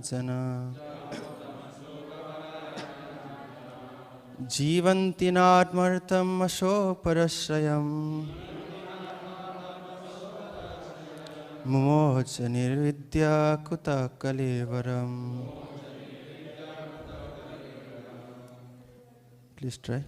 jana jivanti natmartam asho parashrayam mumocha nirvidya kuta kalevaram. Please try.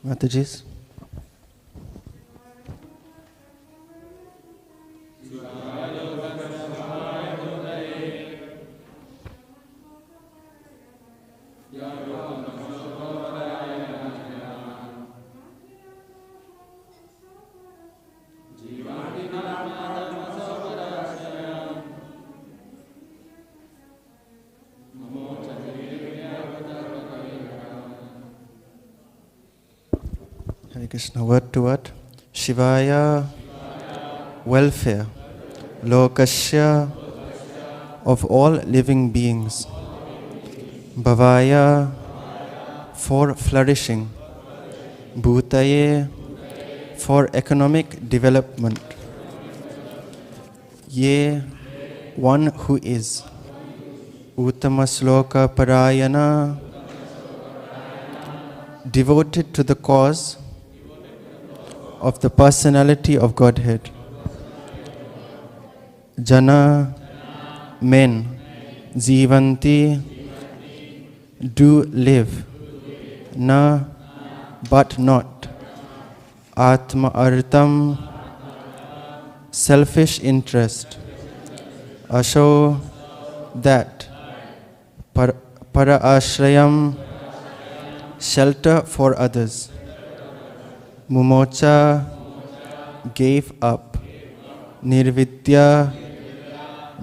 Mataji's. Hare Krishna, word to word. Shivaya, welfare. Lokasya, of all living beings. Bhavaya, for flourishing. Bhūtaye, for economic development. Ye, one who is. Uttama sloka parayana, devoted to the cause of the personality of Godhead. Jana, men. Jivanti, do live. Na, but not. Atma artam, selfish interest. Asho, that. Para ashrayam, shelter for others. Mumocha, gave up. Nirvidya,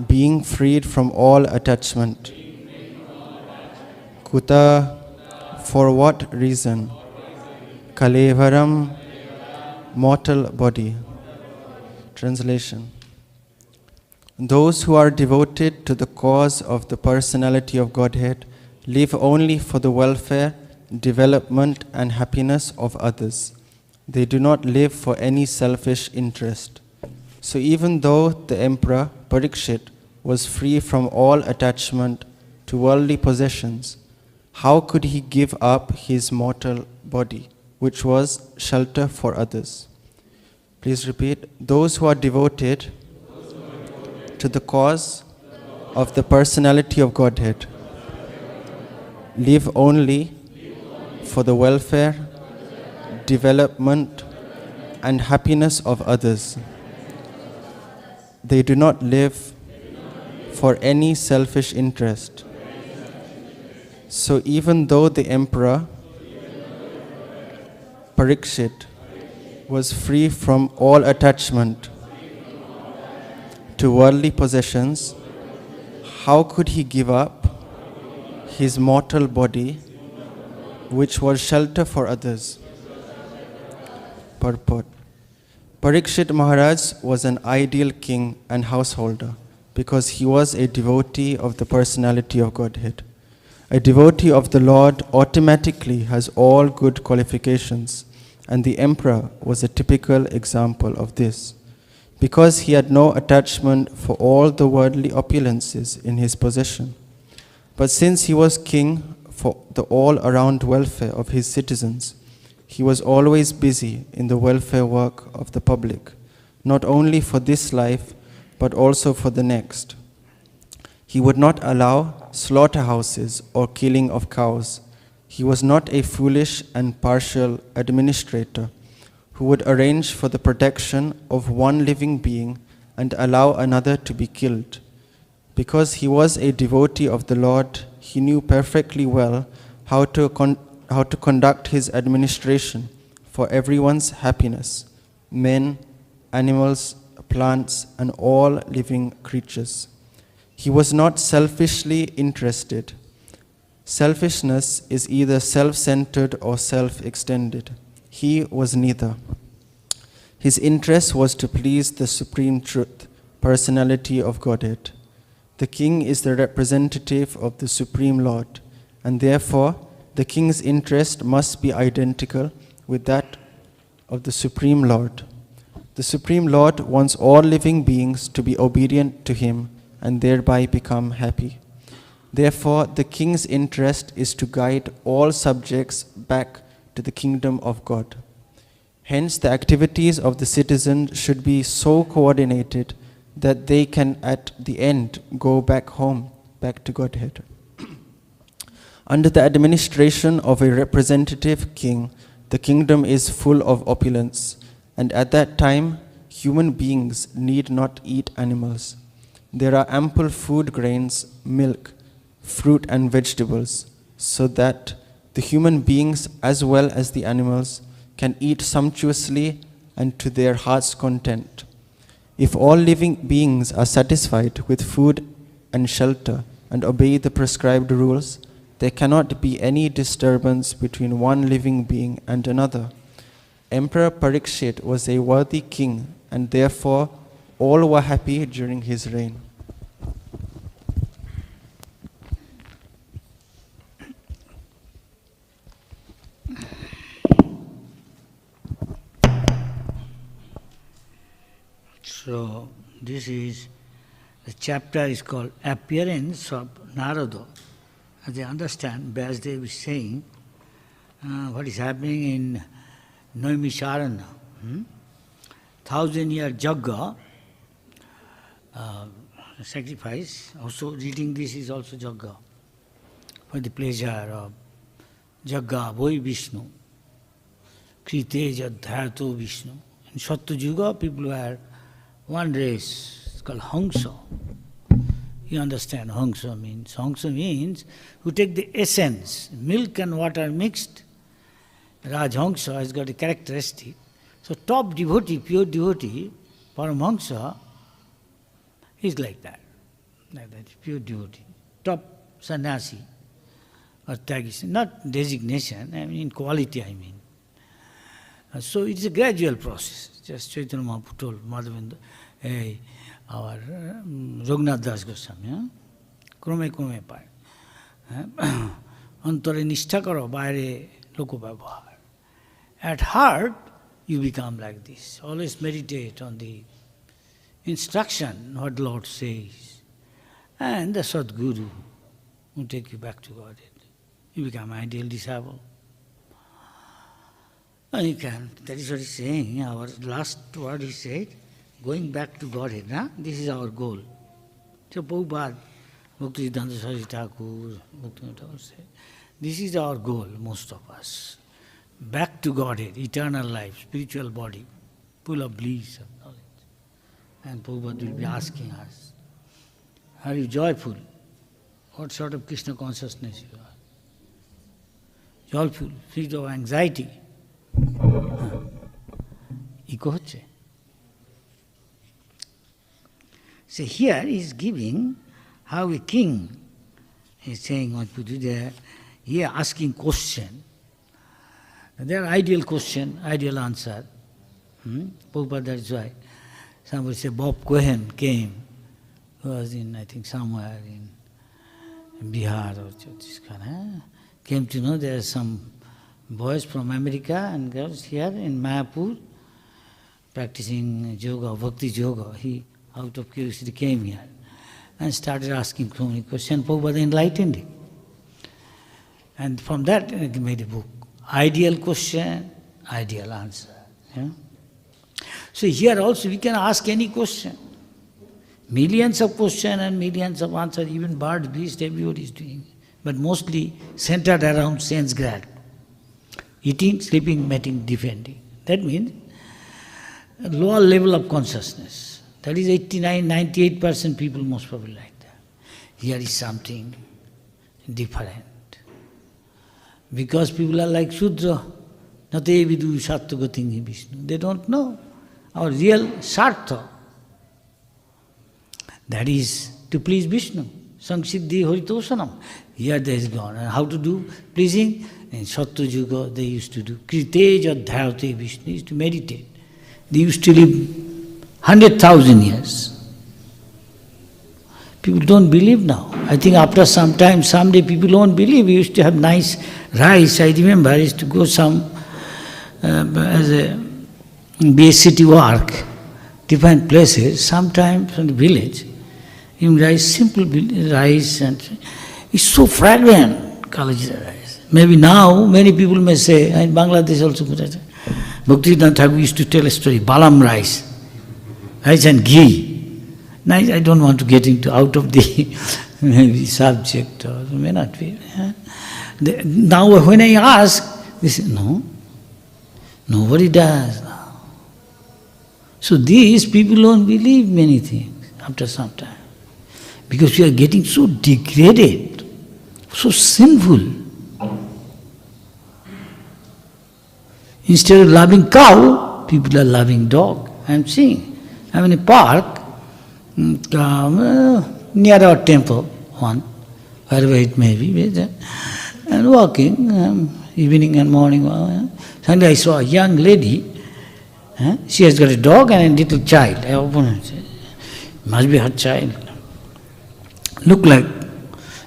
being freed from all attachment. Kuta, for what reason? Kalevaram, mortal body. Translation. Those who are devoted to the cause of the personality of Godhead live only for the welfare, development and happiness of others. They do not live for any selfish interest. So even though the emperor Parikshit was free from all attachment to worldly possessions, how could he give up his mortal body, which was shelter for others? Please repeat. Those who are devoted to the cause of the personality of Godhead live only for the welfare, development and happiness of others. They do not live for any selfish interest. So even though the emperor Parikshit was free from all attachment to worldly possessions, how could he give up his mortal body, which was shelter for others? Purport. Parikshit Maharaj was an ideal king and householder because he was a devotee of the personality of Godhead. A devotee of the Lord automatically has all good qualifications, and the emperor was a typical example of this. because he had no attachment for all the worldly opulences in his possession. But since he was king for the all-around welfare of his citizens, he was always busy in the welfare work of the public, not only for this life, but also for the next. He would not allow slaughterhouses or killing of cows. He was not a foolish and partial administrator who would arrange for the protection of one living being and allow another to be killed. Because he was a devotee of the Lord, he knew perfectly well how to conduct his administration for everyone's happiness, men, animals, plants, and all living creatures. He was not selfishly interested. Selfishness is either self-centered or self-extended. He was neither. His interest was to please the Supreme Truth, personality of Godhead. The king is the representative of the Supreme Lord, and therefore the king's interest must be identical with that of the Supreme Lord. The Supreme Lord wants all living beings to be obedient to him and thereby become happy. Therefore, the king's interest is to guide all subjects back to the kingdom of God. Hence, the activities of the citizens should be so coordinated that they can at the end go back home, back to Godhead. Under the administration of a representative king, the kingdom is full of opulence, and at that time, human beings need not eat animals. There are ample food grains, milk, fruit and vegetables, so that the human beings as well as the animals can eat sumptuously and to their heart's content. If all living beings are satisfied with food and shelter and obey the prescribed rules, there cannot be any disturbance between one living being and another. Emperor Parikshit was a worthy king, and therefore all were happy during his reign. So, this is, the chapter is called Appearance of Narada. As I understand, Vyasdev is saying what is happening in Naimisharanya. 1,000-year Jagga, sacrifice, also reading this is also Jagga, for the pleasure of Jagga, Voi Vishnu, Krite Jadhyato Vishnu. In Sattva Yuga, people were one race, it's called Hangsa. You understand Hangsa means? Hangsa means who take the essence, milk and water mixed. Rajhangsa has got a characteristic. So top devotee, pure devotee, Paramhangsa, is like that, pure devotee. Top sannyasi or tyagisi, not designation, I mean in quality I mean. So it's a gradual process. Just Chaitanya Mahaprabhu told Madhavendra, our Raghunath Das Goswami, krome krome paye. Antare nishtha karo, baire loko vyavahar. At heart, you become like this. Always meditate on the instruction, what the Lord says. And the Sadguru will take you back to Godhead. You become ideal disciple. And you can, that is what he's saying. Our last word he said, going back to Godhead. This is our goal. So Prabhupada, Bhakti-siddhanta Saraswati Thakur, Bhakti-siddhanta Thakur said, this is our goal, most of us. Back to Godhead, eternal life, spiritual body, full of bliss of knowledge. And Prabhupada will be asking us, are you joyful? What sort of Krishna consciousness you are? Joyful, free of anxiety. Echo hoche. So here he is giving how a king is saying what to do there. Here asking question. There are ideal question, ideal answer. Prabhupada, that's why somebody say Bob Cohen came, who was in, I think, somewhere in Bihar or Chhattisgarh. Came to know there are some boys from America and girls here in Mayapur practicing yoga, bhakti yoga, he out of curiosity came here and started asking so many questions. Prabhupada enlightened him. And from that he made a book. Ideal question, ideal answer. Yeah? So here also we can ask any question. Millions of questions and millions of answers, even bird, beast, everybody is doing. But mostly centered around sense grad. Eating, sleeping, mating, defending. That means a lower level of consciousness. That is 89, 98% people most probably like that. Here is something different. Because people are like Shudra, nate vidu sattva-gatingi Vishnu. They don't know our real sartha. That is to please Vishnu. Saṅsiddhi haritoshanam. Here there is gone. And how to do pleasing? In Sattva Yuga they used to do. Krite-jadhyāyate Vishnu used to meditate. They used to live 100,000 years. People don't believe now. I think after some time, someday people won't believe. We used to have nice rice. I remember I used to go as a city work, different places, sometimes from the village. In rice, simple rice, and it's so fragrant, Kalajira rice. Maybe now many people may say, in Bangladesh also, Bhaktivedanta Thakur used to tell a story, balam rice and ghee. Now I don't want to get into out of the maybe subject or may not be. Now when I ask, they say, no, nobody does now. So these people don't believe many things after some time. Because we are getting so degraded, so sinful. Instead of loving cow, people are loving dog. I am seeing. I am in a park, near our temple, one, wherever it may be, and walking, evening and morning. Suddenly I saw a young lady, she has got a dog and a little child. I opened it, must be her child. Look like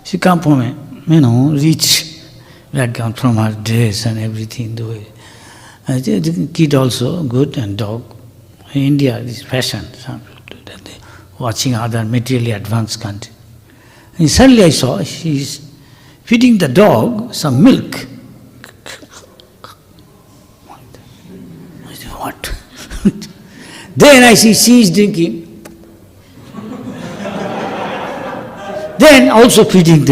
she come from a, rich background from her dress and everything, the way. The kid also good and dog. In India, this fashion, some people do that. They watching other materially advanced country. And suddenly I saw she is feeding the dog some milk. I said, what? Then I see she is drinking. Then also feeding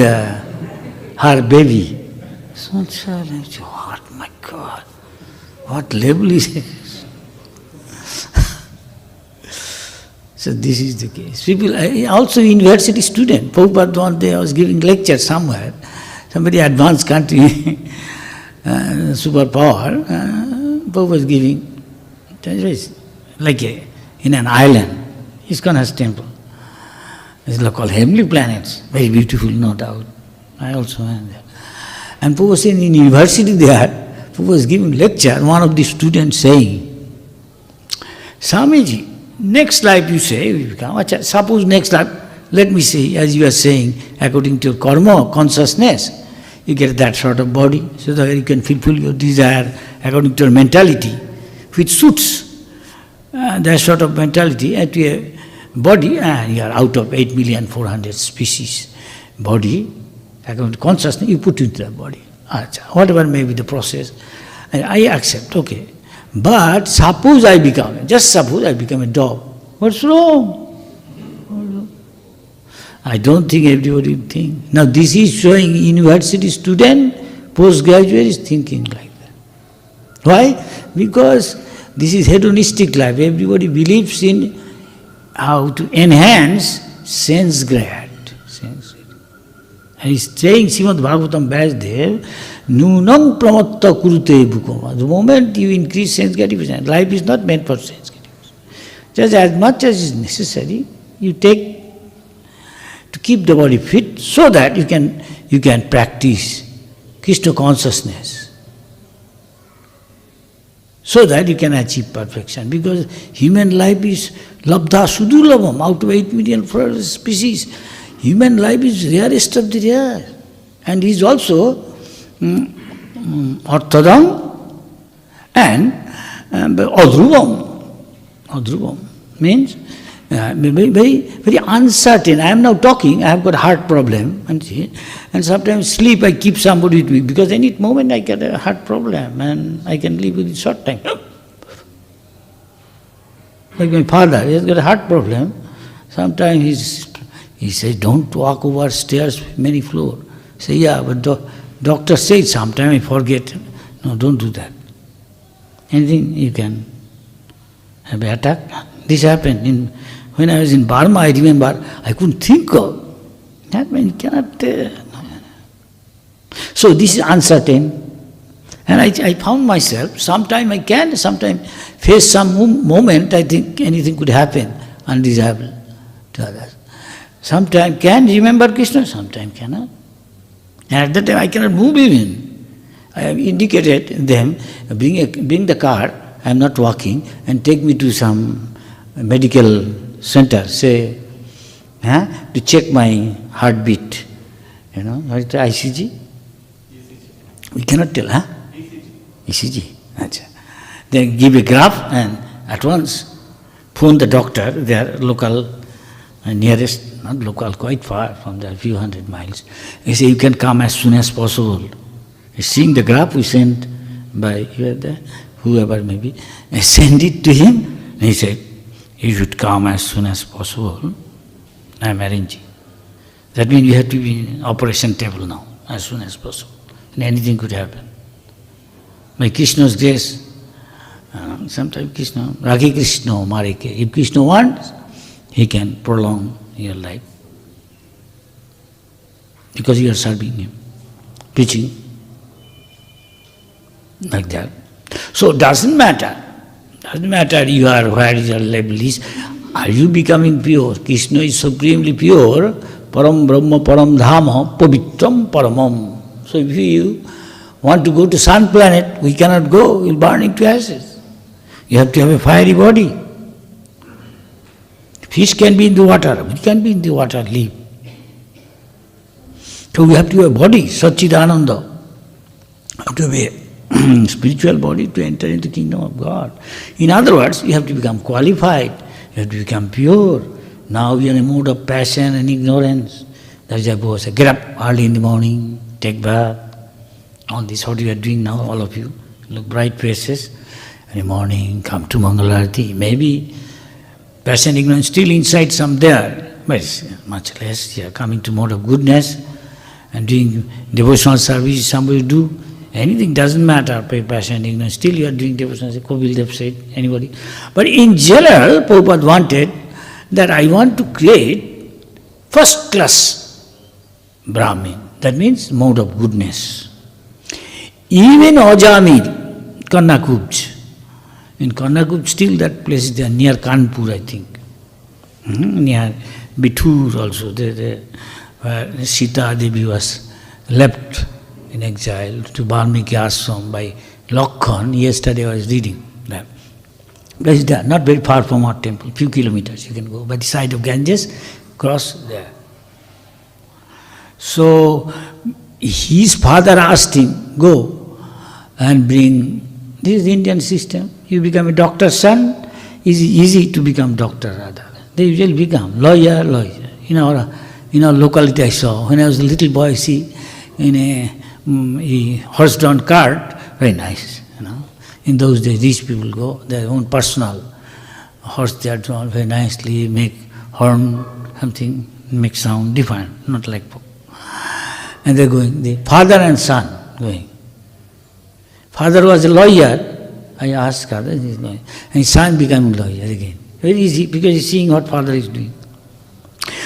her baby. So child, I said, what, my God, what level is it? So this is the case. People, also university student, Prabhupada one day I was giving lecture somewhere, somebody advanced country, superpower, Prabhupada was giving, like in an island, ISKCON temple. It's called heavenly planets, very beautiful, no doubt. I also went there. And Prabhupada was in university there, Prabhupada was giving lecture, one of the students saying, Swamiji, next life you say, you become, suppose next life, let me say, as you are saying, according to your karma, consciousness, you get that sort of body, so that you can fulfill your desire according to your mentality, which suits that sort of mentality at your body, and you are out of 8,400,000 species body, according to consciousness, you put into that body. Whatever may be the process, and I accept, okay. But suppose I become, just suppose I become a dog. What's wrong? I don't think everybody will think. Now this is showing university student, postgraduate is thinking like that. Why? Because this is hedonistic life. Everybody believes in how to enhance sense grad. And he's saying, Srimad Bhagavatam Vyasdev, Nunam pramatta kurute bhukoma. The moment you increase sense gratification, life is not meant for sense gratification. Just as much as is necessary, you take to keep the body fit so that you can practice Krishna consciousness. So that you can achieve perfection. Because human life is labdha sudurlabham, out of 8 million species. Human life is rarest of the rare. And is also orthodam and adhruvam. Dhruvam means very uncertain. I am now talking, I have got heart problem, and sometimes sleep, I keep somebody with me, because any moment I get a heart problem and I can live within short time. Like my father, he has got a heart problem. Sometimes he says, don't walk over stairs, many floors. I say, yeah, but doctor says sometimes I forget. No, don't do that. Anything you can have an attack. This happened when I was in Burma. I remember I couldn't think of that. Man, you cannot. So this is uncertain, and I found myself. Sometimes I can, sometimes face some moment. I think anything could happen, undesirable to others. Sometimes can remember Krishna, sometimes cannot. And at that time I cannot move even. I have indicated them, bring the car. I am not walking, and take me to some medical center, say, to check my heartbeat. What is the ICG? We cannot tell, ECG. They give a graph and at once phone the doctor, their local, nearest, not local, quite far from there, few hundred miles. He say, you can come as soon as possible. Seeing the graph, we sent by whoever may be, I send it to him, and he said, you should come as soon as possible. I am arranging. That means you have to be in operation table now, as soon as possible. And anything could happen. By Krishna's grace, sometimes Krishna, Raghi Krishna, Marike. If Krishna wants, he can prolong your life. Because you are serving him, preaching, like that. So it doesn't matter. Doesn't matter you are, where your level is. Are you becoming pure? Krishna is supremely pure. Param Brahma Param Dhama Pavitram Paramam. So if you want to go to sun planet, we cannot go, we will burn into ashes. You have to have a fiery body. Fish can be in the water, we can be in the water, live. So we have to have a body, Satchidananda. Have to have a spiritual body to enter into the kingdom of God. In other words, you have to become qualified, you have to become pure. Now we are in a mood of passion and ignorance. That is why Bhūyase said, get up early in the morning, take bath. All this, what you are doing now, all of you, look bright faces. In the morning, come to Mangalarati. Maybe passion, ignorance still inside some there, but it's much less. You are coming to mode of goodness and doing devotional service, somebody do. Anything doesn't matter, passion, ignorance, still you are doing devotional service, Kovildev said, anybody. But in general, Prabhupada wanted that I want to create first class Brahmin. That means mode of goodness. Even Ajamil, Karnakubj. In Karnakubj, still that place is there, near Kanpur, I think. Near Bithur also, where Sita Devi was left in exile to Valmiki Ashram by Lakhan. Yesterday I was reading that. Place is there, not very far from our temple, few kilometers you can go. By the side of Ganges, cross there. So his father asked him, go and bring, this is the Indian system, you become a doctor's son, it's easy to become doctor rather. They usually become lawyer. In our locality I saw, when I was a little boy, see, in a horse-drawn cart, very nice, In those days, these people go, their own personal horse they are drawn very nicely, make horn, something, make sound, different, not like folk. And they're going, the father and son going. Father was a lawyer, I asked father, he's going. And son became a lawyer again. Very easy, because he's seeing what father is doing.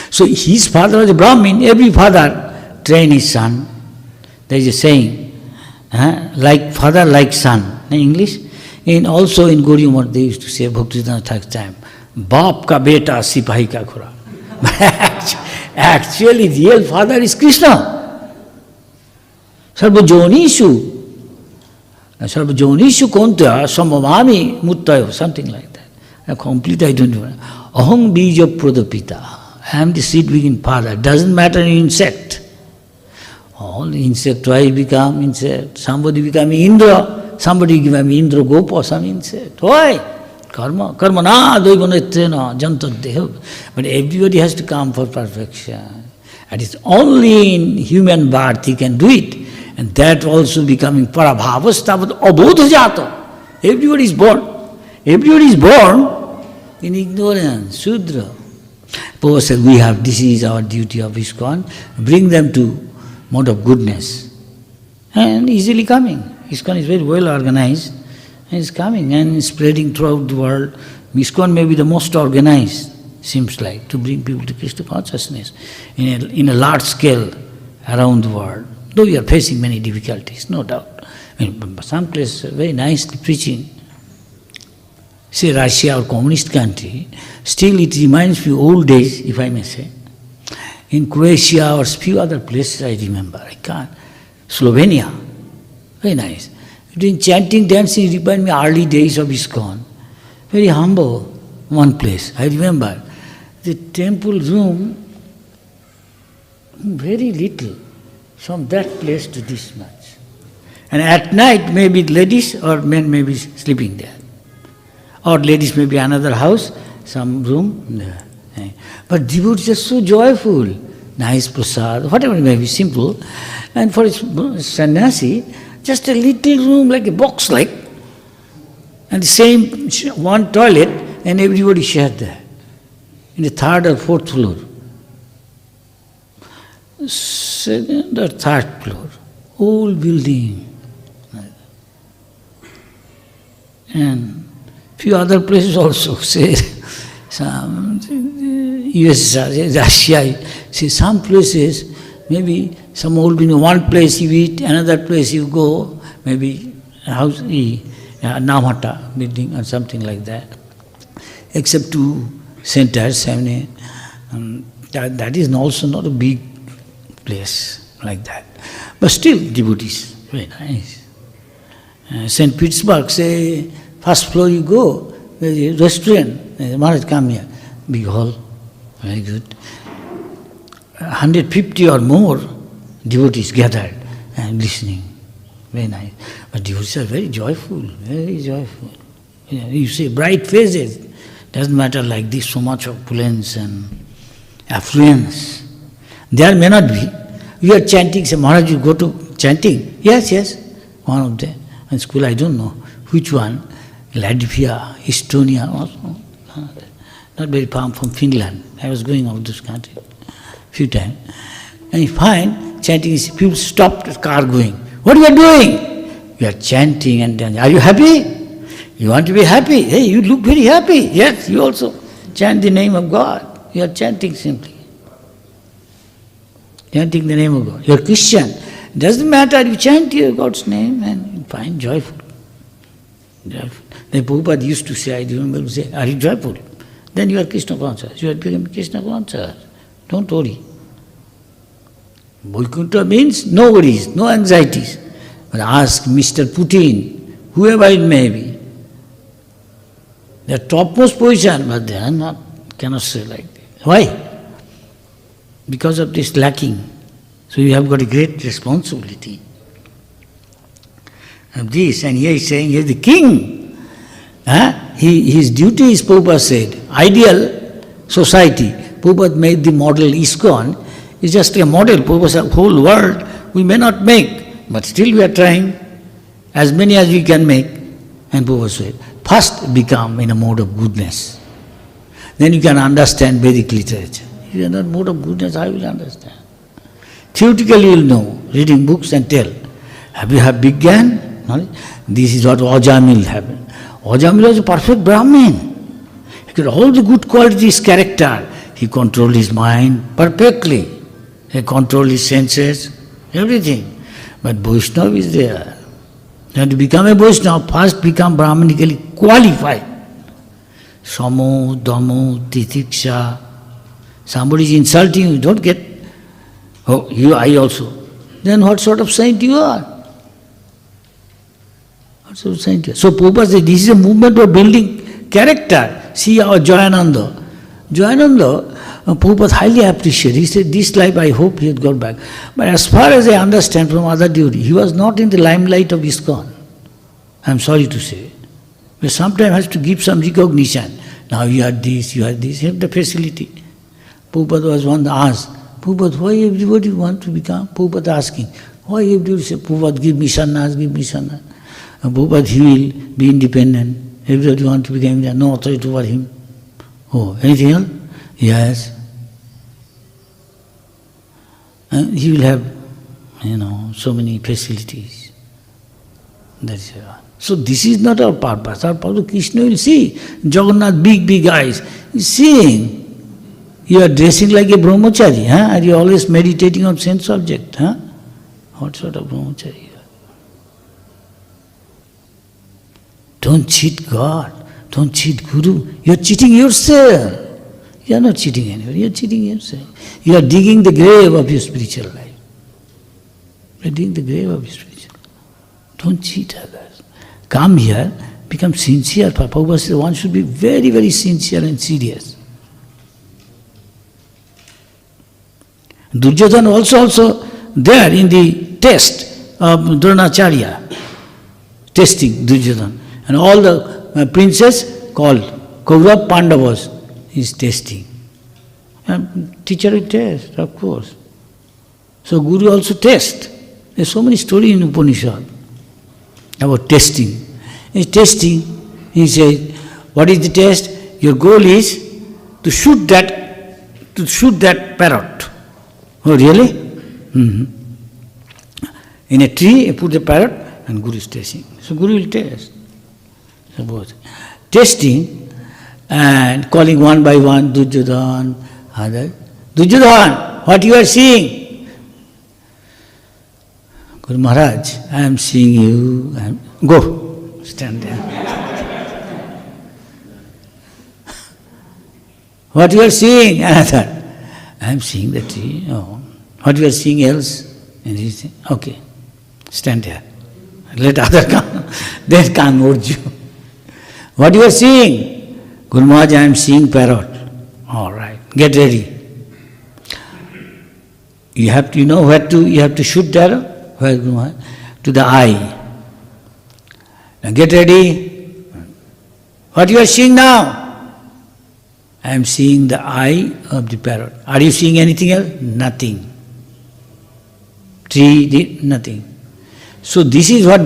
So his father was a Brahmin, every father train his son. There is a saying, like father, like son. In English, and also in Gaudiya Math they used to say, Bhakti-Siddhanta Thakur's time, Baap ka beta, Sipahi ka khura. Actually, real father is Krishna. Sarvajonishu. Sarvajonishu kontya samavami muttayo, something like that. Complete, I don't know. Aham bija pradapita. I am the seed begin father. Doesn't matter in insect. All the insect, why become insect? Somebody become Indra. Somebody give me Indra Gopa, some insect. Why? Karma. Karma na daivanetena jantadeha. But everybody has to come for perfection. And it's only in human birth he can do it. And that also becoming parabhavasthavat-abodhajata. Everybody is born. Everybody is born in ignorance, Sudra. Prabhupada said, this is our duty of ISKCON, bring them to mode of goodness. And easily coming. ISKCON is very well organized, and it's coming and spreading throughout the world. ISKCON may be the most organized, seems like, to bring people to Krishna consciousness in a large scale around the world. Though we are facing many difficulties, no doubt. Some place very nicely preaching. Say Russia or communist country, still it reminds me old days, if I may say. In Croatia or few other places I remember, I can't. Slovenia, very nice. Doing chanting, dancing, remind me early days of ISKCON. Very humble, one place, I remember. The temple room, very little, from that place to this much. And at night, maybe ladies or men may be sleeping there. Or ladies may be another house, some room there. But devotees are so joyful. Nice prasad, whatever it may be, simple. And for a sannyasi, just a little room like a box like. And the same one toilet, and everybody shared there. In the third or fourth floor. Second or third floor. Whole building. And few other places also, say, some US, Russia, say some places, maybe some old building, one place you eat, another place you go, maybe a house, Namata building or something like that. Except two centers, that is also not a big place like that. But still, devotees, very nice. St. Petersburg, say, first floor you go, there's a restaurant, Maharaj, come here, big hall, very good. 150 or more devotees gathered and listening, very nice. But devotees are very joyful, very joyful. You see bright faces, doesn't matter like this, so much opulence and affluence. There may not be. You are chanting, say, Maharaj, you go to chanting? Yes, yes, one of them. In school, I don't know which one, Latvia, Estonia, also. Not very far from Finland. I was going out this country a few times. And you find chanting is, people stop the car going. What are you doing? You are chanting and dancing. Are you happy? You want to be happy? Hey, you look very happy. Yes, you also chant the name of God. You are chanting simply. Chanting the name of God. You are Christian. Doesn't matter, you chant your God's name and you find joyful. Joyful. The Prabhupada used to say, I remember, say, are you joyful? Then you are Krishna conscious. You have become Krishna conscious. Don't worry. Vaikuntha means no worries, no anxieties. But ask Mr. Putin, whoever it may be. They are topmost position, but they are not, cannot say like that. Why? Because of this lacking. So you have got a great responsibility. And this, and here he is saying, he is the king. His duty is, Prabhupada said, ideal society. Prabhupada made the model ISKCON, is just a model. Prabhupada said, whole world we may not make, but still we are trying as many as we can make. And Prabhupada said, first become in a mode of goodness. Then you can understand Vedic literature. If you are not mode of goodness, how will you understand? Theoretically you will know, reading books and tell. Have you had big Gyan? This is what Ajamil happened. Ajamil was a perfect Brahmin. He got all the good qualities, character. He controlled his mind perfectly. He controlled his senses, everything. But Vaishnava is there. And to become a Vaishnava, first become Brahmanically qualified. Samo, Damo, Titiksha. Somebody is insulting you, don't get, oh, you, I also. Then what sort of saint you are? What sort of saint you are? So Prabhupada said, this is a movement of building character. See our Jayananda. Jayananda, Prabhupada highly appreciated. He said, this life I hope he had got back. But as far as I understand from other devotees, he was not in the limelight of ISKCON. I am sorry to say. But sometimes has to give some recognition. Now you are this, you have the facility. Prabhupada was one asked, Prabhupada, why everybody want to become? Prabhupada asking, why everybody say, Prabhupada, give me sannyas, give me sannyas. And Prabhupada, he will be independent. Everybody want to become, no authority over him. Oh, anything else? Yes. And he will have, so many facilities. That's it. So this is not our purpose. Our purpose, Krishna will see. Jagannath, big eyes. He's seeing. You are dressing like a brahmachari, huh? Are you always meditating on sense object, huh? What sort of brahmachari you are? Don't cheat God. Don't cheat Guru. You are cheating yourself. You are not cheating anybody. You are cheating yourself. You are digging the grave of your spiritual life. You are digging the grave of your spiritual life. Don't cheat others. Come here, become sincere. Prabhupada says one should be very, very sincere and serious. Duryodhana also there in the test of Dronacharya, testing Duryodhana. And all the princes called Kaurav Pandavas is testing. And teacher will test, of course. So Guru also test. There are so many stories in Upanishad about testing. In testing, he says, what is the test? Your goal is to shoot that parrot. Oh, really? Mm-hmm. In a tree, you put the parrot and Guru is testing. So Guru will test. Suppose. Testing and calling one by one, Duryodhana, others. Duryodhana, what you are seeing? Guru Maharaj, I am seeing you. Go, stand there. What you are seeing? Another. I am seeing the tree. Oh. What you are seeing else? And he said, okay, stand here. Let other come. Then come urge you. What you are seeing? Guru Maharaj, I am seeing parrot. All right, get ready. You have to, you have to shoot the arrow. Where Guru Maharaj? To the eye. Now get ready. What you are seeing now? I am seeing the eye of the parrot. Are you seeing anything else? Nothing. Tree, nothing. So this is what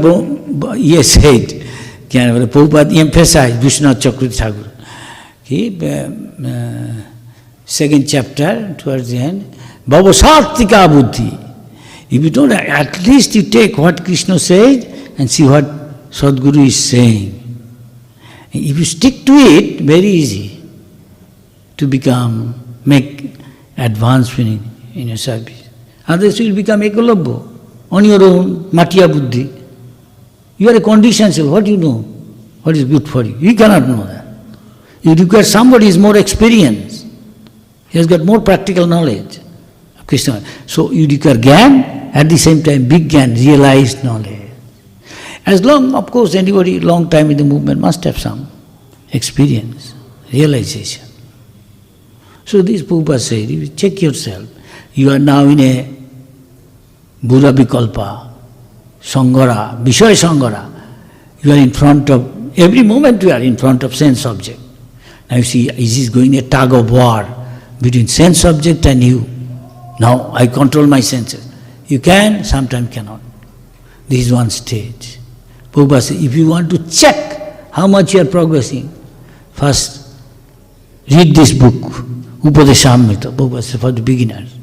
he has said. Prabhupada emphasized, Vishwanath Chakravarti Thakur. Second chapter, towards the end, Bhavasartika buddhi. If you don't, at least you take what Krishna said and see what Sadguru is saying. And if you stick to it, very easy to make advancement in your service. Otherwise you will become ekolabho on your own, matya buddhi. You are a conditioned self, what do you know? What is good for you? You cannot know that. You require somebody who is more experienced. He has got more practical knowledge. Krishna. So you require Gyan, at the same time big Gyan, realized knowledge. As long, of course, anybody long time in the movement must have some experience, realization. So this Prabhupada said, you check yourself. You are now in a Bhura Vikalpa, Sangara, Vishaya Sangara. You are in front of, every moment you are in front of sense object. Now you see, is this going a tug of war between sense object and you? Now I control my senses. You can, sometimes cannot. This is one stage. Prabhupada said, if you want to check how much you are progressing, first read this book, Upadeshamrita, Prabhupada said, for the beginners.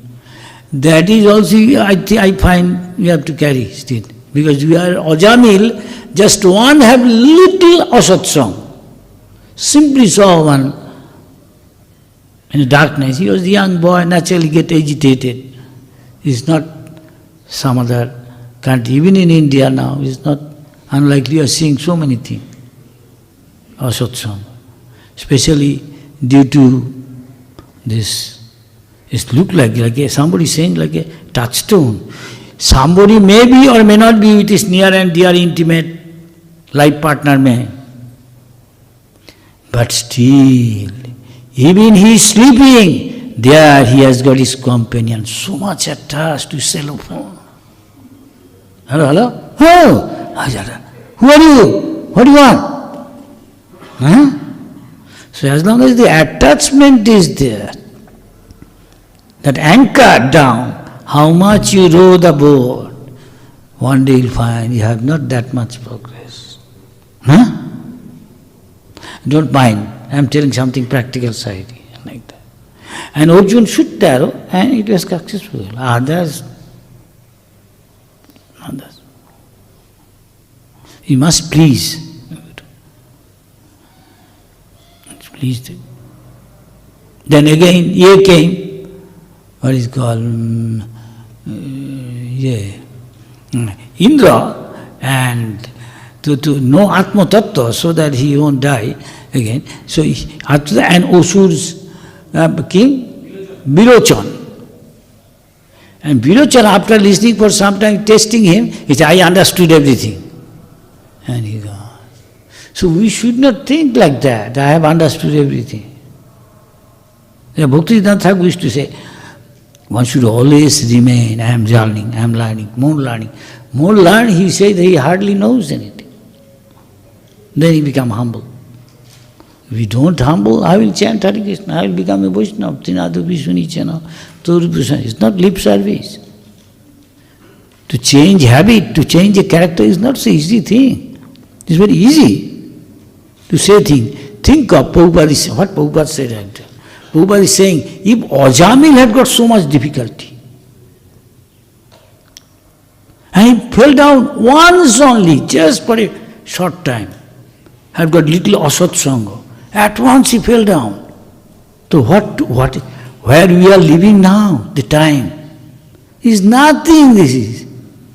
That is also, I find, you have to carry still. Because we are Ajamil, just one have little asatsang. Simply saw one in the darkness. He was a young boy, naturally get agitated. He's not some other country. Even in India now, it's not unlikely you are seeing so many things. Asatsang. Especially due to this. It looks like somebody saying like a touchstone. Somebody may be or may not be with his near and dear intimate life partner may. But still, even he is sleeping, there he has got his companion, so much attached to cell phone. Hello? Oh! Who are you? What do you want? Huh? So as long as the attachment is there, that anchor down, how much you row the boat, one day you'll find you have not that much progress. Huh? Don't mind, I'm telling something practical side, like that. And Arjuna shoot the arrow and it was successful. Others. You must please. Please do. Then again, ye came, what is called, Indra, and to know Atma Tattva so that he won't die again. So after that, and Asur's king, Vilochan. And Vilochan, after listening for some time, testing him, he said, I understood everything. And he gone. So we should not think like that, I have understood everything. Bhakti-Siddhanta Thakur used to say, one should always remain, I am learning, more learning. More learn, he said he hardly knows anything. Then he become humble. If you don't humble, I will chant Hare Krishna, I will become a Vaishnava, Trinadu Vishunichana, Torupusa. It's not lip service. To change habit, to change a character is not so easy thing. It's very easy to say things. Think of Prabhupada, what Prabhupada said right there. Prabhupada is saying, if Ajamil had got so much difficulty, and he fell down once only, just for a short time, had got little asatsanga, at once he fell down. So where we are living now, the time, is nothing this is.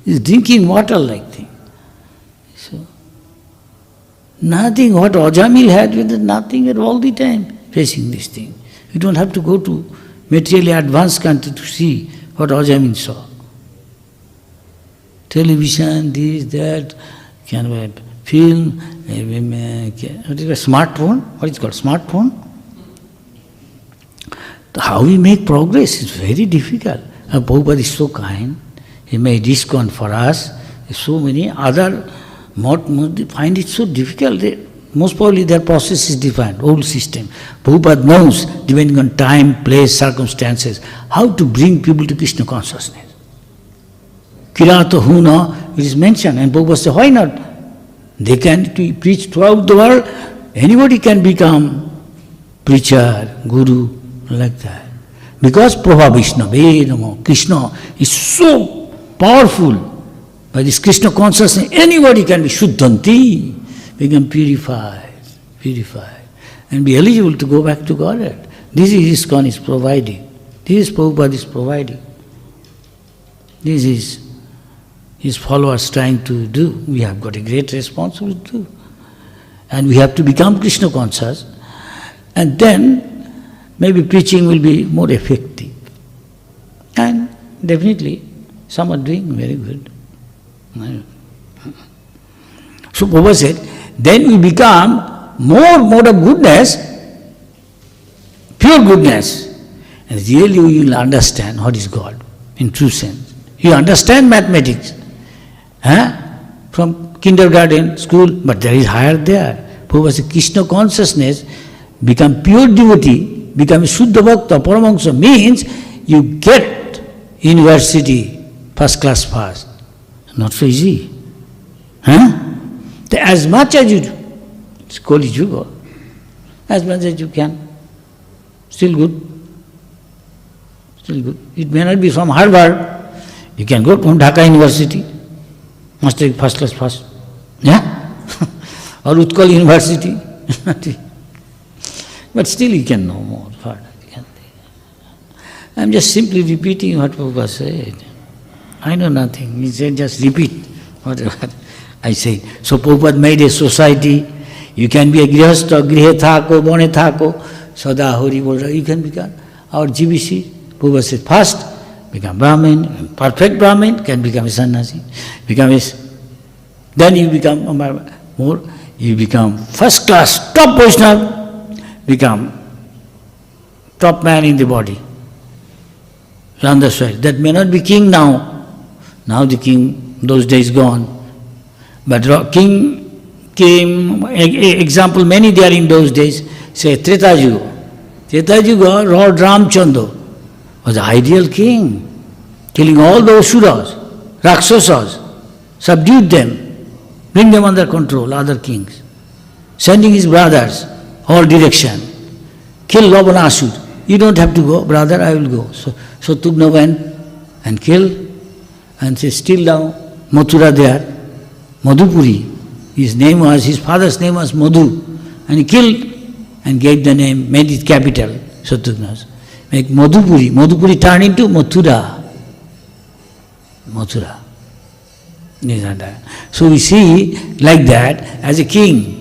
It's drinking water like thing. So, nothing, what Ajamil had with it, nothing at all the time facing this thing. You don't have to go to materially advanced country to see what Ajamil saw. Television, this, that, kind of film, what is a smartphone? What is it called? Smartphone? How we make progress is very difficult. And Prabhupada is so kind. He made ISKCON for us. So many other find it so difficult. Most probably their process is different, old system. Prabhupada knows, depending on time, place, circumstances, how to bring people to Krishna consciousness. Kirata Huna, it is mentioned, and Prabhupada said, why not? They can preach throughout the world. Anybody can become preacher, guru, like that. Because Prabha Vishnu, Krishna is so powerful. By this Krishna consciousness, anybody can be Shuddhanti, become purified, and be eligible to go back to Godhead. This is ISKCON is providing. This is Prabhupada is providing. This is his followers trying to do. We have got a great responsibility to do. And we have to become Krishna conscious, and then maybe preaching will be more effective. And definitely, some are doing very good. So Prabhupada said, then we become more mode of goodness, pure goodness. And really we will understand what is God in true sense. You understand mathematics from kindergarten, school, but there is higher there. Prabhupada said, Krishna consciousness, become pure devotee, become Shuddha Bhakta, Paramahansa, means you get university, first class pass. Not so easy. As much as you do, it's Kali Yuga, as much as you can. Still good. Still good. It may not be from Harvard. You can go from Dhaka University, must take first class pass. Yeah? Or Utkal University. But still you can know more. I'm just simply repeating what Prabhupada said. I know nothing. He said, just repeat whatever I say. So Prabhupada made a society. You can be a grihastha, gṛhīta-śakti-tritayāya, bone-thako, sada hori bolra. You can become our GBC. Prabhupada said, first, become Brahmin. Perfect Brahmin can become a sannyasi. Then you become more. You become first class, top Vaishnava. Become top man in the body. That may not be king now. Now the king, those days gone. But king came, example many there in those days, say Treta Yuga. Treta Yuga, Lord Ramchandra was the ideal king, killing all the Asuras, Rakshasas, subdued them, bring them under control, other kings, sending his brothers all direction, kill Lavanasur. You don't have to go, brother, I will go. So Shatrughna went and killed, and say still now Mathura there, Madhupuri. His father's name was Madhu, and he killed and gave the name, made it capital, Shatrughna's. Make Madhupuri. Madhupuri turned into Mathura. Mathura. So we see like that as a king.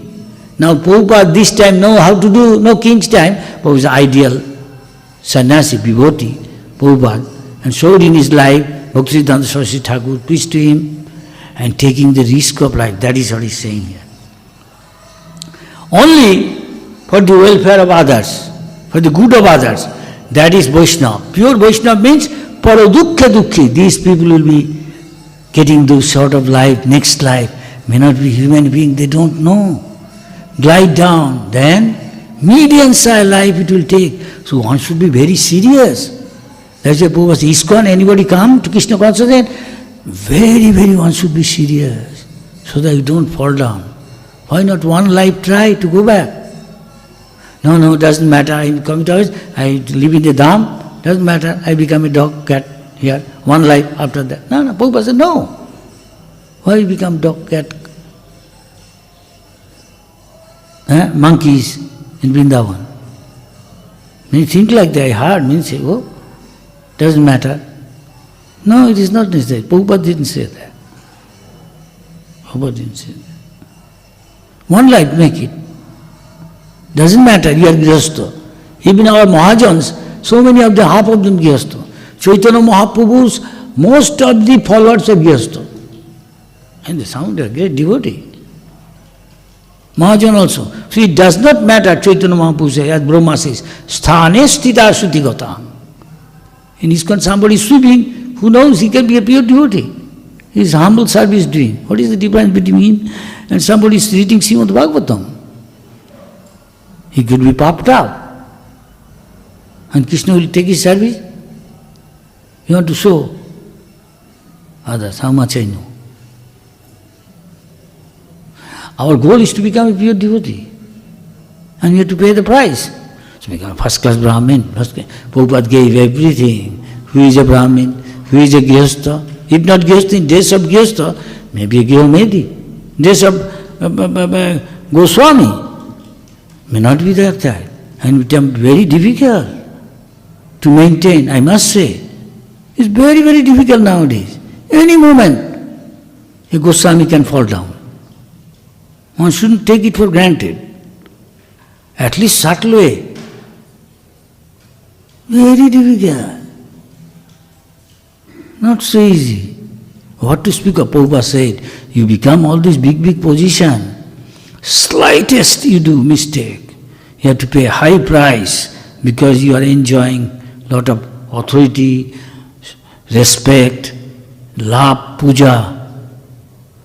Now Prabhupada this time know how to do, no king's time, but was ideal sannyasi, devotee, Prabhupada, and showed in his life, Bhaktisiddhanta Saraswati Thakur preached to him, and taking the risk of life. That is what he is saying here. Only for the welfare of others, for the good of others, that is Vaishnava. Pure Vaishnava means paradukha dukhi. These people will be getting those sort of life, next life, may not be human being, they don't know. Glide down, then median size life it will take. So one should be very serious. That's why Prabhupada says, ISKCON, anybody come to Krishna consciousness? Very, very one should be serious, so that you don't fall down. Why not one life try to go back? No, doesn't matter, I come to house, I live in the dham, doesn't matter, I become a dog, cat here, one life after that. No, Prabhupada said, no. Why you become dog, cat? Monkeys in Vrindavan. When you think like that, hard, means say, oh, doesn't matter. No, it is not necessary. Prabhupada didn't say that. Prabhupada didn't say that. One life, make it. Doesn't matter, you are grihastha. Even our Mahajans, so many of them, half of them grihastha. Chaitanya Mahaprabhu's, most of the followers are grihastha. And they sound a great devotee. Mahajan also. So it does not matter, Chaitanya Mahaprabhu says, as Brahma says, sthāne sthita sruti-gatam. In ISKCON somebody is sweeping, who knows, he can be a pure devotee. He is humble service doing. What is the difference between him and somebody is reading Srimad Bhagavatam? He could be popped up. And Krishna will take his service. You want to show others how much I know. Our goal is to become a pure devotee. And you have to pay the price. So become a first-class Brahmin. Prabhupada gave everything. Who is a Brahmin? Who is a grihastha? If not grihastha, in days of grihastha, maybe a grihomedi. Days of Goswami may not be like that. And it becomes very difficult to maintain, I must say. It's very, very difficult nowadays. Any moment, a Goswami can fall down. One shouldn't take it for granted. At least subtle way. Very difficult. Not so easy. What to speak of? Prabhupada said, you become all this big position. Slightest you do mistake, you have to pay a high price because you are enjoying lot of authority, respect, love, puja.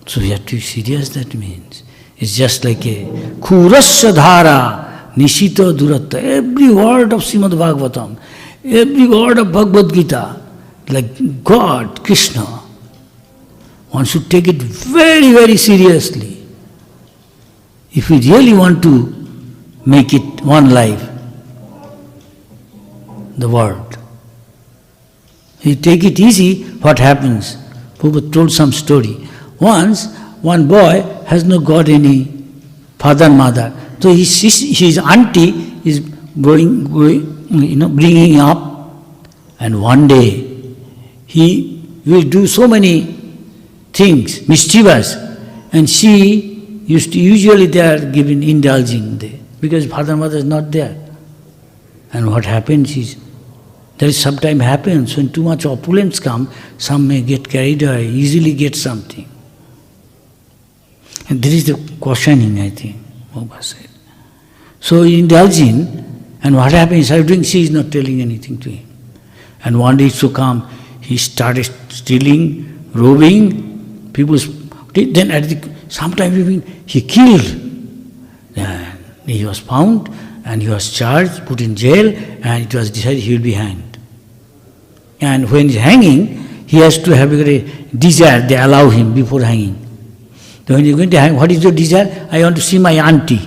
So you have to be serious, that means. It's just like a kurasya dhara, nishita duratta. Every word of Srimad Bhagavatam, every word of Bhagavad Gita, like God, Krishna, one should take it very, very seriously. If we really want to make it one life, the world. You take it easy, what happens? Prabhupada told some story. Once, one boy has not got any father and mother. So his auntie is bringing up, and one day he will do so many things, mischievous, and she usually they are given indulging there, because father and mother is not there. And what happens is, there is sometimes happens when too much opulence comes, some may get carried away, easily get something. And there is the cautioning, I think, Baba said. So indulging, and what happens, she is not telling anything to him. And one day so come, he started stealing, robbing people's, then at the sometimes even he killed. And he was found and he was charged, put in jail, and it was decided he will be hanged. And when he is hanging, he has to have a desire, they allow him before hanging. So when you are going to hang, what is your desire? I want to see my auntie.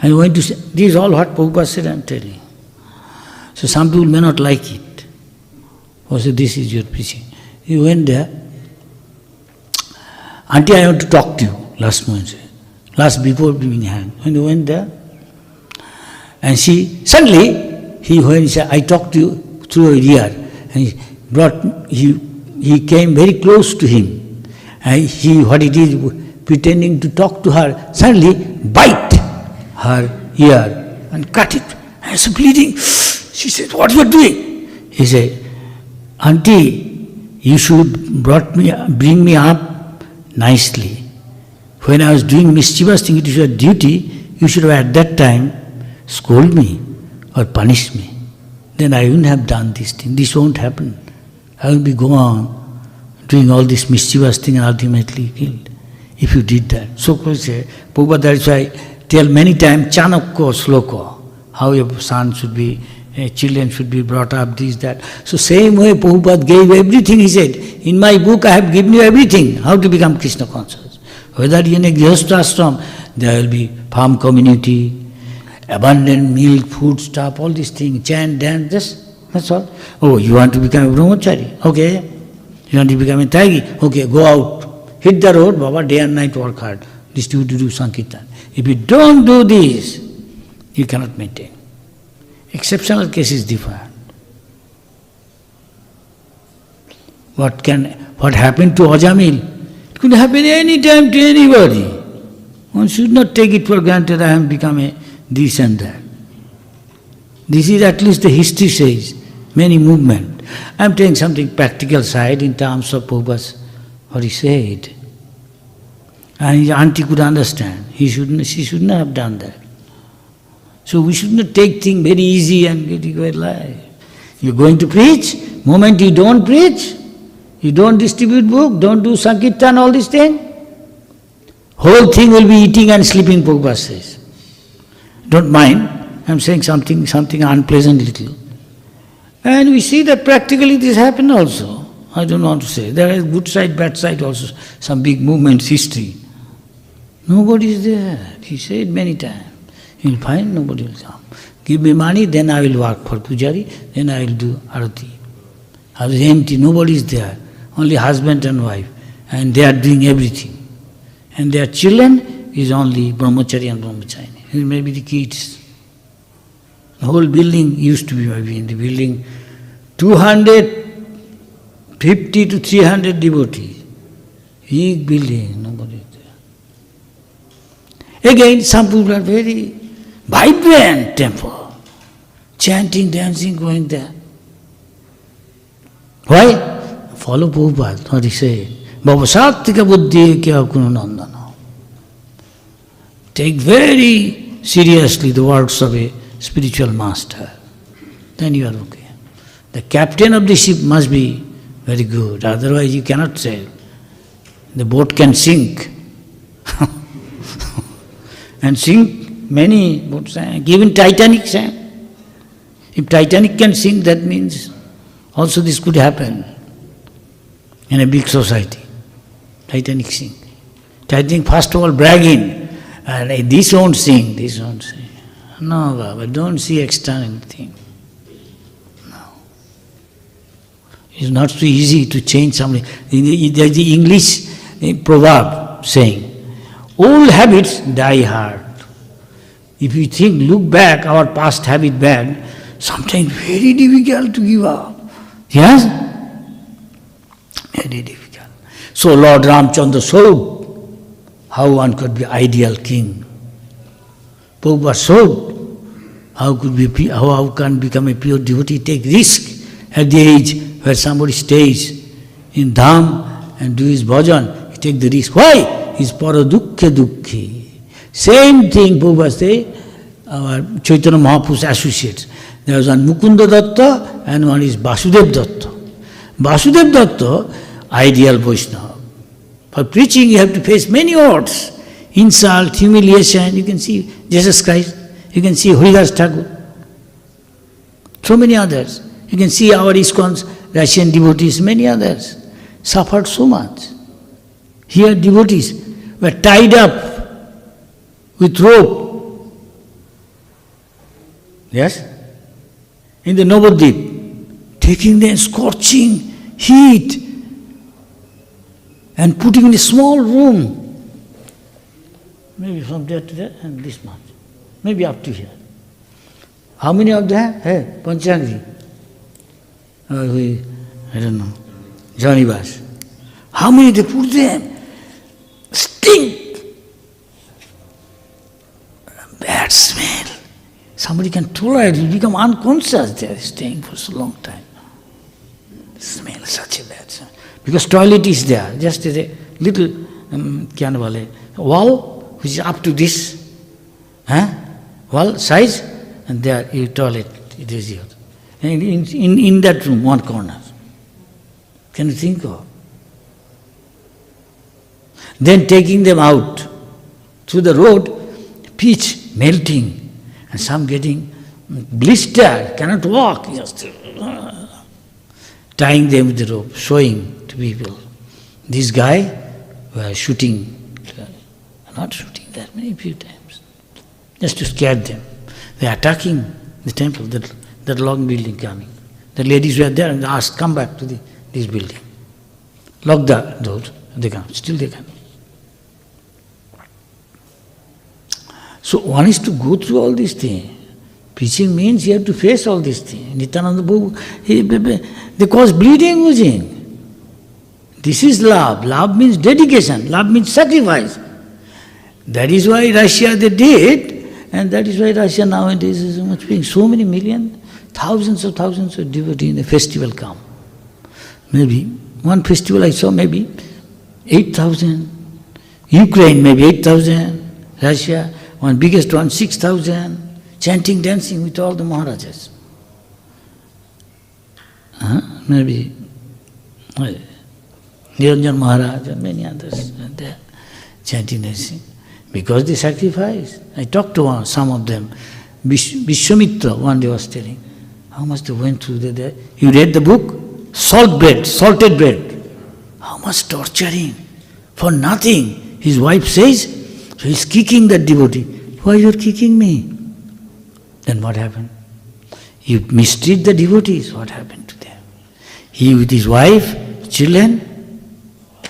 And going to see, this is all what Prabhupada said, I am telling. So some people may not like it. Also, this is your preaching. He went there. Auntie, I want to talk to you. Last moment, last before being hanged. When he went there, and suddenly, he said, I talked to you through a ear. And he came very close to him. And what it is, pretending to talk to her, suddenly bite her ear and cut it. And so bleeding. She said, what you are doing? He said, Auntie, you should bring me up nicely. When I was doing mischievous thing, it is your duty, you should have at that time scold me or punish me. Then I wouldn't have done this thing. This won't happen. I will be go on doing all this mischievous thing and ultimately killed. If you did that. So Prabhupada, that is why I tell many times, Chanakya sloka, how your son should be, children should be brought up, this, that. So same way Prabhupada gave everything, he said, in my book I have given you everything, how to become Krishna conscious. Whether in a grihastha ashram, there will be farm community, abundant milk, food, stuff, all these things, chant, dance, that's all. Oh, you want to become a brahmachari? Okay. You want to become a tyagi? Okay, go out. Hit the road, Baba, day and night work hard. Distribute to do Sankirtan. If you don't do this, you cannot maintain. Exceptional case is different. What happened to Ajamil? It could happen any time to anybody. One should not take it for granted, I have become a this and that. This is at least the history says, many movement. I am telling something practical side in terms of Prabhupada's what he said. And his auntie could understand. She shouldn't have done that. So we should not take things very easy and get into a life. You're going to preach, moment you don't preach, you don't distribute book, don't do Sankirtan, all these things, whole thing will be eating and sleeping, Prabhupada says. Don't mind, I'm saying something unpleasant little. And we see that practically this happened also. I don't want to say. There is good side, bad side also, some big movements, history. Nobody is there. He said many times. You'll find nobody will come. Give me money, then I will work for pujari, then I will do arati. House is empty, nobody is there. Only husband and wife. And they are doing everything. And their children is only brahmachari and brahmachari. Maybe the kids. The whole building used to be maybe in the building 250 to 300 devotees. Big building, nobody is there. Again, some people are very vibrant temple. Chanting, dancing, going there. Why? Follow Prabhupada, what he said. Bhavasatika buddhi kya kunanandana. Take very seriously the words of a spiritual master. Then you are okay. The captain of the ship must be very good, otherwise you cannot sail. The boat can sink. And sink many boats, even Titanic sank. If Titanic can sink, that means also this could happen in a big society. Titanic sink. Titanic first of all bragging, and this won't sink, this won't sink. No, Baba, don't see external thing. No. It's not so easy to change something. There's the English proverb saying, old habits die hard. If you think, look back, our past habit bad, sometimes very difficult to give up. Yes? Very difficult. So Lord Ramchandra showed how one could be ideal king. Prabhupada showed how can become a pure devotee, take risk at the age where somebody stays in dham and do his bhajan, he take the risk. Why? He's paradukkha dukkhi. Same thing Prabhupada say, our Chaitanya Mahaprabhu's associates. There was one Mukunda Datta and one is Vasudev Datta. Vasudev Datta, ideal Vaishnava. For preaching you have to face many odds. Insult, humiliation. You can see Jesus Christ. You can see Haridas Thakur. So many others. You can see our ISKCON's Russian devotees, many others. Suffered so much. Here devotees were tied up with rope. Yes? In the Navadvip, taking them scorching heat and putting in a small room. Maybe from there to there and this much. Maybe up to here. How many of them? Hey, Panchangri. I don't know. Johnny Bass. How many they put them? Stink! Bad smell. Somebody can tolerate it, become unconscious. They are staying for so long time. The smell is such a bad smell. Because toilet is there, just as a little wall which is up to this wall size, and there is toilet, it is here. And in that room, one corner. Can you think of? Then taking them out through the road, pitch melting, and some getting blistered, cannot walk, just tying them with the rope, showing to people. This guy was shooting, not shooting that many, few times, just to scare them. They are attacking the temple, that long building coming. The ladies were there and asked, come back to this building. Lock the door, they come, still they come. So one is to go through all these things. Preaching means you have to face all these things. Nityananda Prabhu, they cause bleeding, oozing. This is love. Love means dedication. Love means sacrifice. That is why Russia they did, and that is why Russia nowadays is so much being so many million, thousands of devotees in a festival come. Maybe one festival I saw maybe 8,000. Ukraine maybe 8,000. Russia, one biggest one 6,000. Chanting, dancing with all the Maharajas. Maybe Niranjan Maharaj and many others and there chanting, dancing. Because they sacrifice. I talked to some of them. Vishwamitra one day was telling, how much they went through there. You read the book? Salted bread. How much torturing for nothing. His wife says, so he's kicking that devotee. Why you are kicking me? Then what happened? You mistreat the devotees, what happened to them? He with his wife, children,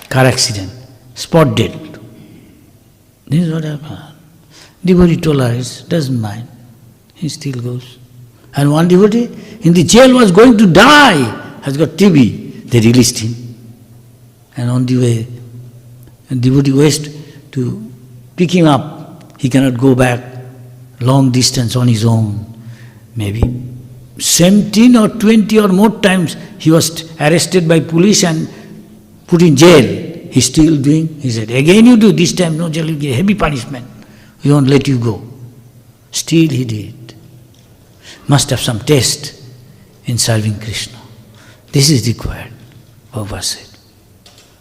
car accident, spot dead. This is what happened. Devotee tolerates, doesn't mind. He still goes. And one devotee in the jail was going to die, has got TB. They released him. And on the way, a devotee went to pick him up. He cannot go back long distance on his own. Maybe 17 or 20 or more times he was arrested by police and put in jail. He's still doing. He said, again you do, this time no jail, you get heavy punishment. We won't let you go. Still he did. Must have some taste in serving Krishna. This is required. Bhagavad said.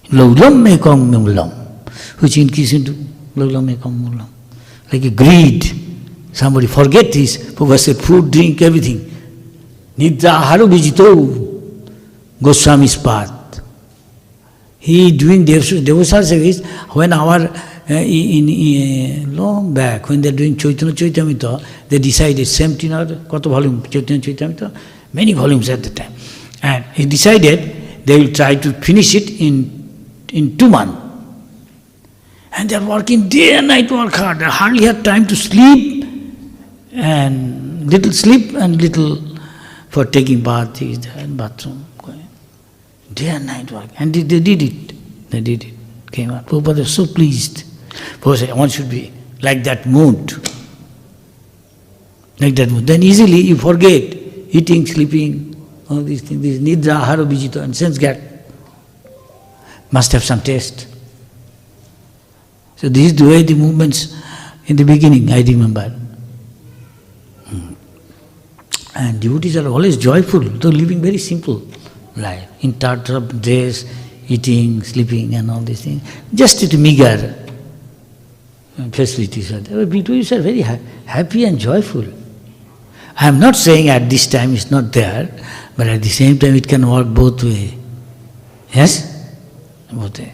Laulam mekam mulam, which increases into laulam mekam mulam. Like a greed. Somebody forget this, Prabhupada said, food, drink, everything. Nidra haru vijito Goswami's path. He doing devotional service when long back, when they're doing Chaitanya Charitamrita, they decided 17 or koto volume Chaitanya Charitamrita, many volumes at the time. And he decided they will try to finish it in 2 months. And they're working day and night, work hard. They hardly have time to sleep. And little sleep and little for taking bath and bathroom. Day and night work. And they did it. They did it. Came out. Prabhupada was so pleased. Prabhupada said, one should be like that mood. Like that mood. Then easily you forget eating, sleeping, all these things. This nidra, ahara, vijito, and sense get. Must have some taste. So this is the way the movements in the beginning, I remember. And devotees are always joyful, though living very simple life. In tartar dress, eating, sleeping and all these things, just to meager facilities are there. But you are very happy and joyful. I am not saying at this time it's not there, but at the same time it can work both ways. Yes? Both ways.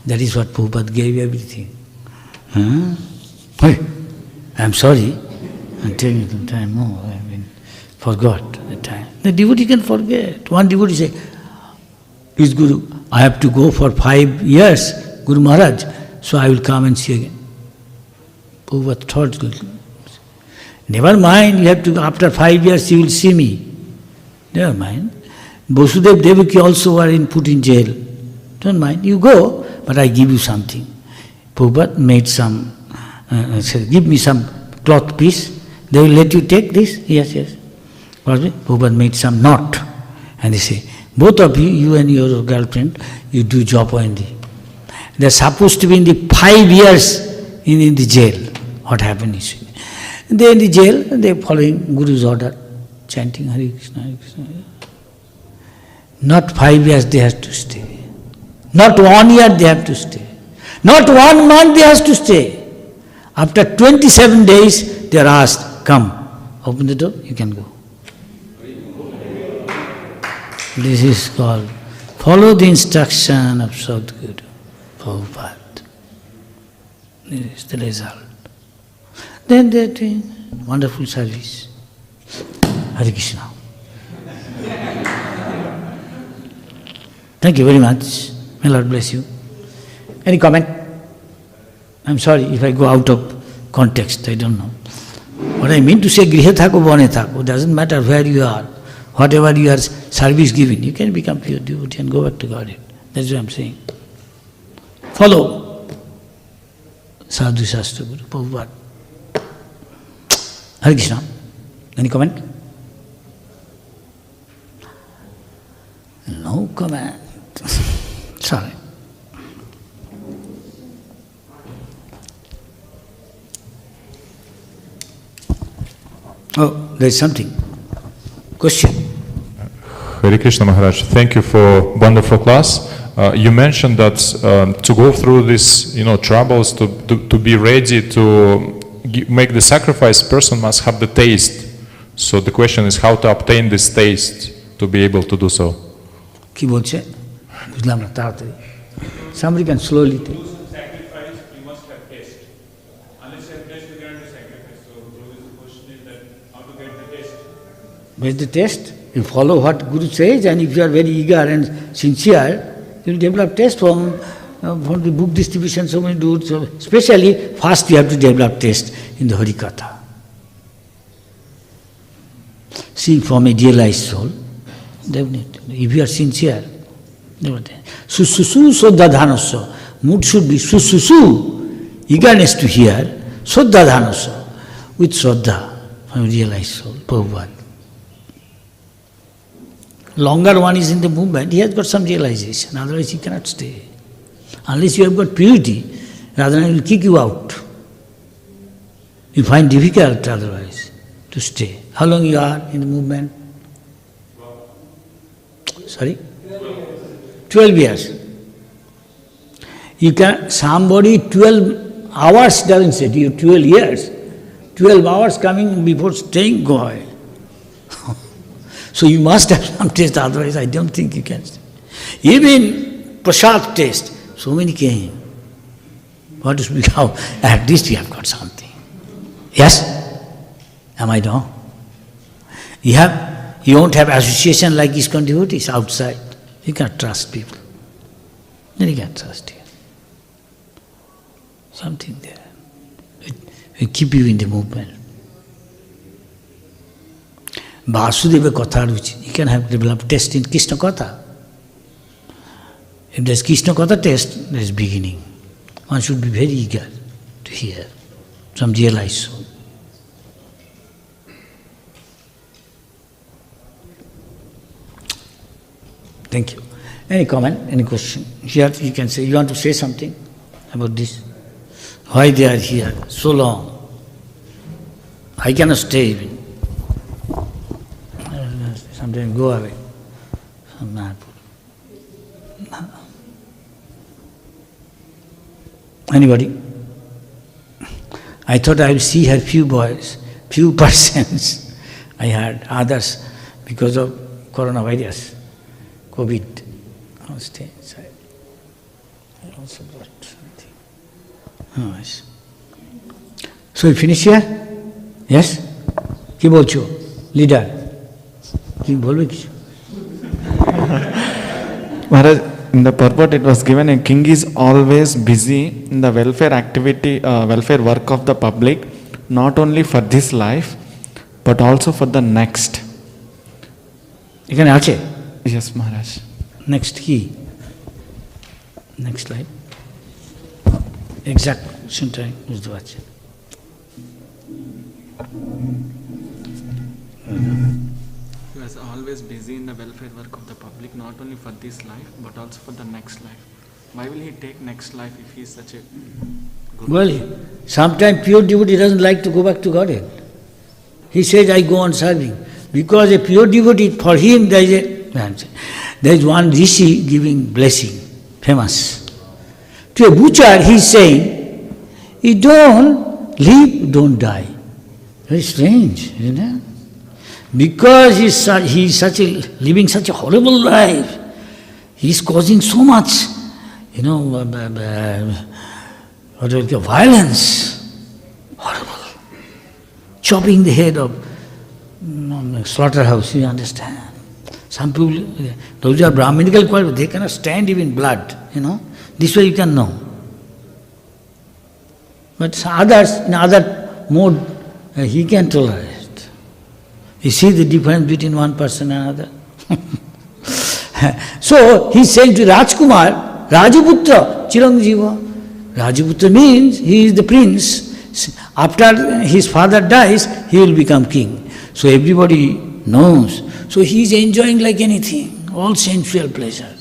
That is what Prabhupada gave everything. Hey, I am sorry, I'm taking some time more, forgot the time. The devotee can forget. One devotee say, "Is Guru, I have to go for 5 years, Guru Maharaj, so I will come and see again." Prabhupada thought, never mind, you have to, after 5 years you will see me. Never mind. Vasudev Devaki also were put in jail. Don't mind, you go, but I give you something. Prabhupada made some, said, give me some cloth piece, they will let you take this? Yes, yes. Prabhupada made some knot, and they say, both of you, you and your girlfriend, you do job only. They are supposed to be in the 5 years in the jail. What happened is, they are in the jail, they are following Guru's order, chanting Hare Krishna, Hare Krishna. Not 5 years they have to stay. Not 1 year they have to stay. Not 1 month they have to stay. After 27 days, they are asked, come, open the door, you can go. This is called, follow the instruction of Sadguru, Prabhupada. This is the result. Then they are doing wonderful service. Hare Krishna. Thank you very much. May Lord bless you. Any comment? I'm sorry if I go out of context, I don't know. What I mean to say, grihe thako, bone thako, doesn't matter where you are, whatever your service given, you can become pure devotee and go back to Godhead. That's what I'm saying. Follow Sadhu Shastra Guru, Prabhupada. Hare Krishna. Any comment? No comment. Sorry. Oh, there is something. Question. Hare Krishna Maharaj, thank you for wonderful class. You mentioned that to go through this, troubles, to be ready to make the sacrifice, person must have the taste. So the question is how to obtain this taste to be able to do so. কি বলছে বুঝলাম না তাড়াতাড়ি somebody can slowly take sacrifice you must have taste unless you have taste you cannot do sacrifice so the question is that how to get the taste where's the taste you follow what Guru says and if you are very eager and sincere you will develop taste from the book distribution so many do so especially first you have to develop taste in the Harikatha see from a idealized soul definitely. If you are sincere, sususu soddhadhanasya. Mood should be sususu, eagerness to hear, soddhadhanasya, with Shraddha from a realized soul, Prabhupada. Longer one is in the movement, he has got some realization, otherwise he cannot stay. Unless you have got purity, rather than he will kick you out. You find difficult otherwise to stay. How long you are in the movement? Sorry? 12 years. You can, somebody 12 hours doesn't say to you 12 years. 12 hours coming before staying, go away. So you must have some taste, otherwise I don't think you can stay. Even prasad taste, so many came. What is become? At least you have got something. Yes? Am I wrong? You won't have association like ISKCON devotees outside. You can't trust people. Then you can't trust you. Something there. It will keep you in the movement. Vasudeva Katha Ruchi. You can have developed taste in Krishna Katha. If there's Krishna Katha taste, there is beginning. One should be very eager to hear some realized soul. Thank you. Any comment, any question? Here you can say, you want to say something about this? Why they are here so long? I cannot stay even. Sometimes go away from Mayapur. Anybody? I thought I would see her few boys, few persons. I had others because of coronavirus, COVID. I'll stay inside. I also brought something. Oh, yes. So you finish here? Yes? কি বলছো leader? কি বলবে কিছু? Maharaj, in the purport it was given a king is always busy in the welfare activity, welfare work of the public, not only for this life, but also for the next. এখানে আছে? Yes, Maharaj. Next কি? Next slide. Exact শুনটাই বুঝতে পারছি। He was always busy in the welfare work of the public, not only for this life, but also for the next life. Why will he take next life if he is such a good Well, sometimes pure devotee doesn't like to go back to Godhead. He says, I go on serving. Because a pure devotee, for him there is one rishi giving blessing, famous. To a butcher, he is saying, you don't live, don't die. Very strange, isn't it? Because he is living such a horrible life. He is causing so much, violence. Horrible. Chopping the head of slaughterhouse, you understand. Some people, those who are Brahminical qualified, they cannot stand even blood, This way you can know. But others, in other mode, he can tolerate. You see the difference between one person and another? So, he is saying to Rajkumar, Rajaputra, Chiranjiva. Rajaputra means he is the prince. After his father dies, he will become king. So everybody knows. So he is enjoying like anything, all sensual pleasures.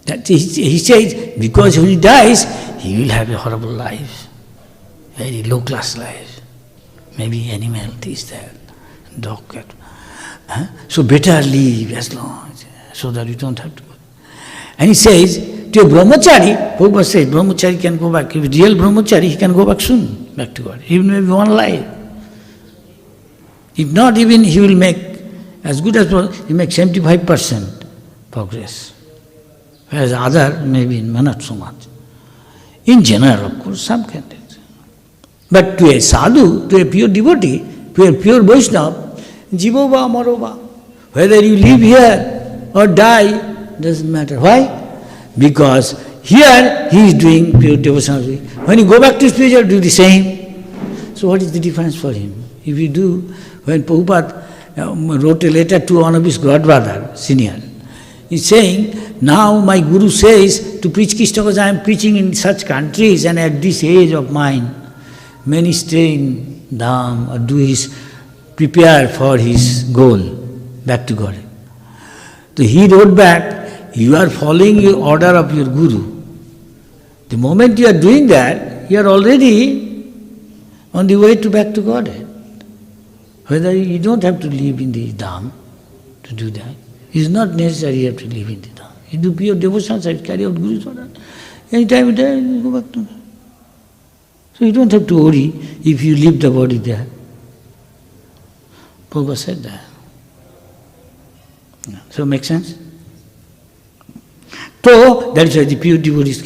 That he says, because when he dies, he will have a horrible life, very low-class life. Maybe animal, this, that, dog, cat. So better leave as long so that you don't have to go. And he says, to a brahmachari, Prabhupada says, brahmachari can go back. If real brahmachari, he can go back soon, back to God, even maybe one life. If not, even he will make, as good as possible, he makes 75% progress. Whereas other, maybe not so much. In general, of course, some candidates. But to a sadhu, to a pure devotee, to a pure Vaishnava, jivova marova, whether you live here or die, doesn't matter. Why? Because here he is doing pure devotional. When you go back to spiritual, do the same. So what is the difference for him? If you do, when Prabhupada wrote a letter to one of his godbrother, senior, he's saying, now my Guru says to preach Krishna because I am preaching in such countries and at this age of mine, many stay in dham or prepare for his goal, back to God. So he wrote back, you are following the order of your Guru. The moment you are doing that, you are already on the way to back to Godhead. Whether you don't have to live in the dham to do that. It's not necessary you have to live in the dham. You do pure devotional service, carry out Guru's order. Anytime you die, you go back to that. So you don't have to worry if you leave the body there. Prabhupada said that. So make sense? So that is why the pure devotees,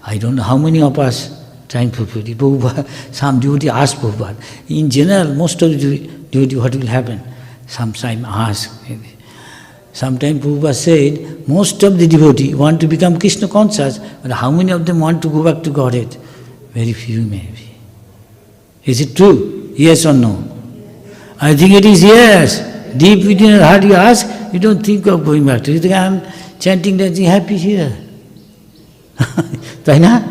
I don't know how many of us trying for purity. Prabhupada, some devotee asked Prabhupada. In general, most of the devotee, what will happen? Sometimes ask. Sometimes Prabhupada said, most of the devotee want to become Krishna conscious, but how many of them want to go back to Godhead? Very few maybe. Is it true? Yes or no? I think it is yes. Deep within your heart you ask, you don't think of going back to it. You think I am chanting, dancing, happy here. Right now?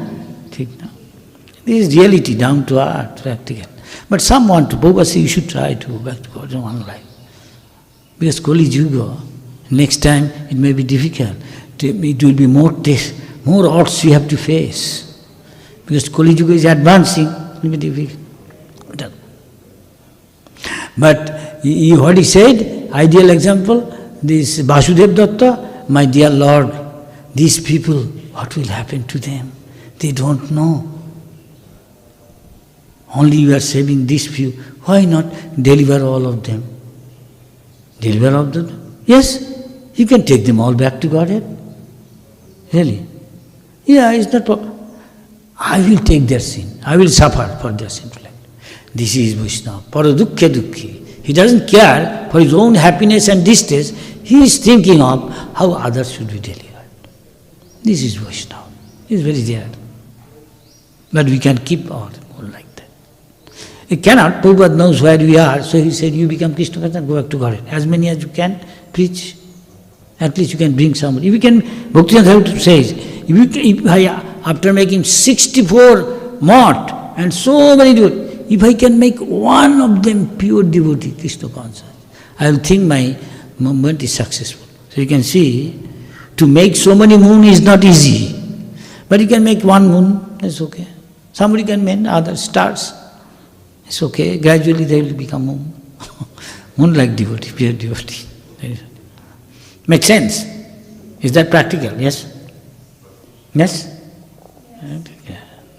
This is reality, down to earth, practical. But some want to. Prabhupada says you should try to go back to God in one life. Because Kali Yuga, next time it may be difficult. It will be more odds you have to face. Because Kali Yuga is advancing, it will be difficult. But what he said, ideal example, this Vasudev Datta, my dear Lord, these people what will happen to them? They don't know. Only you are saving these few. Why not deliver all of them? Deliver all of them? Yes, you can take them all back to Godhead. Really? Yeah, it's not problem. I will take their sin. I will suffer for their sin. This is Vaishnava. Paradukkha dukkhi. He doesn't care for his own happiness and distress. He is thinking of how others should be delivered. This is Vaishnava. He is very there. But we can keep our own like that. He cannot. Prabhupada knows where we are, so he said, you become Krishna conscious, go back to Godhead. As many as you can, preach. At least you can bring somebody. If you can, Bhaktivinoda says, after making 64 mott and so many devotees, if I can make one of them pure devotee, Krishna conscious, I will think my movement is successful. So you can see, to make so many moon is not easy. But you can make one moon, that's okay. Somebody can make other stars, it's okay. Gradually they will become moon. Moon-like devotee, pure devotee. Makes sense? Is that practical? Yes? Yes?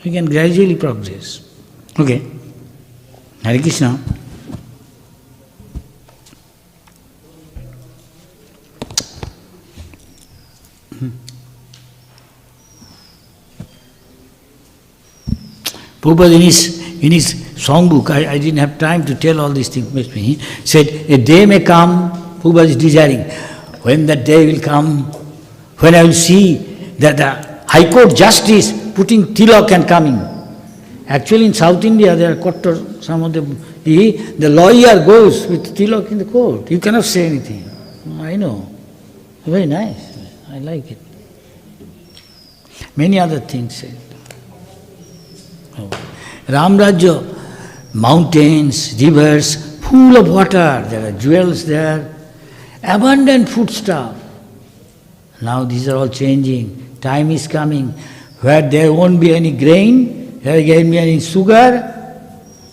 We can gradually progress. Okay. Hare Krishna. Prabhupada in his songbook, I didn't have time to tell all these things, he said, a day may come, Prabhupada is desiring, when that day will come, when I will see that the High Court Justice putting tilak and coming. Actually in South India there are kottar, some of them, the lawyer goes with tilak in the court. You cannot say anything. I know. Very nice. I like it. Many other things said. Ramrajya, mountains, rivers, full of water, there are jewels there, abundant foodstuff. Now these are all changing. Time is coming where there won't be any grain, there won't be any sugar.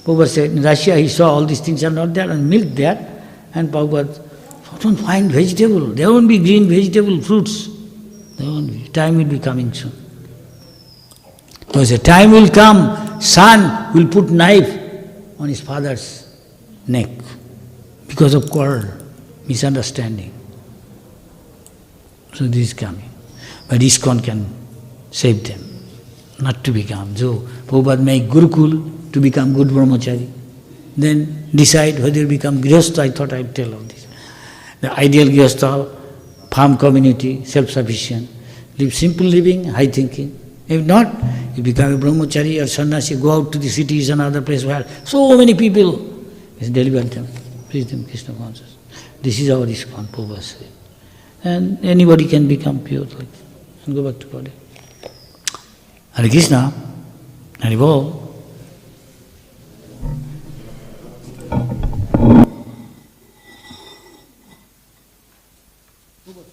Prabhupada said in Russia he saw all these things are not there and milk there. And Prabhupada, don't find vegetable, there won't be green vegetable, fruits. There won't be. Time will be coming soon. Because a time will come, son will put knife on his father's neck because of quarrel, misunderstanding. So this is coming. But ISKCON can save them, not to become. So Prabhupada make Gurukul to become good brahmachari. Then decide whether you become grihastha. I thought I'd tell all this. The ideal grihastha, farm community, self-sufficient. Live simple living, high thinking. If not, you become a brahmachari or sannyasi, go out to the cities and other places where so many people, deliver them, preach them Krishna consciousness. This is our ISKCON, Prabhupada said. And anybody can become pure like that and go back to Godhead. Hare Krishna, Hare Bol.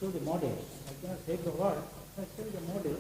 Show the model. I cannot take the word. I show the model.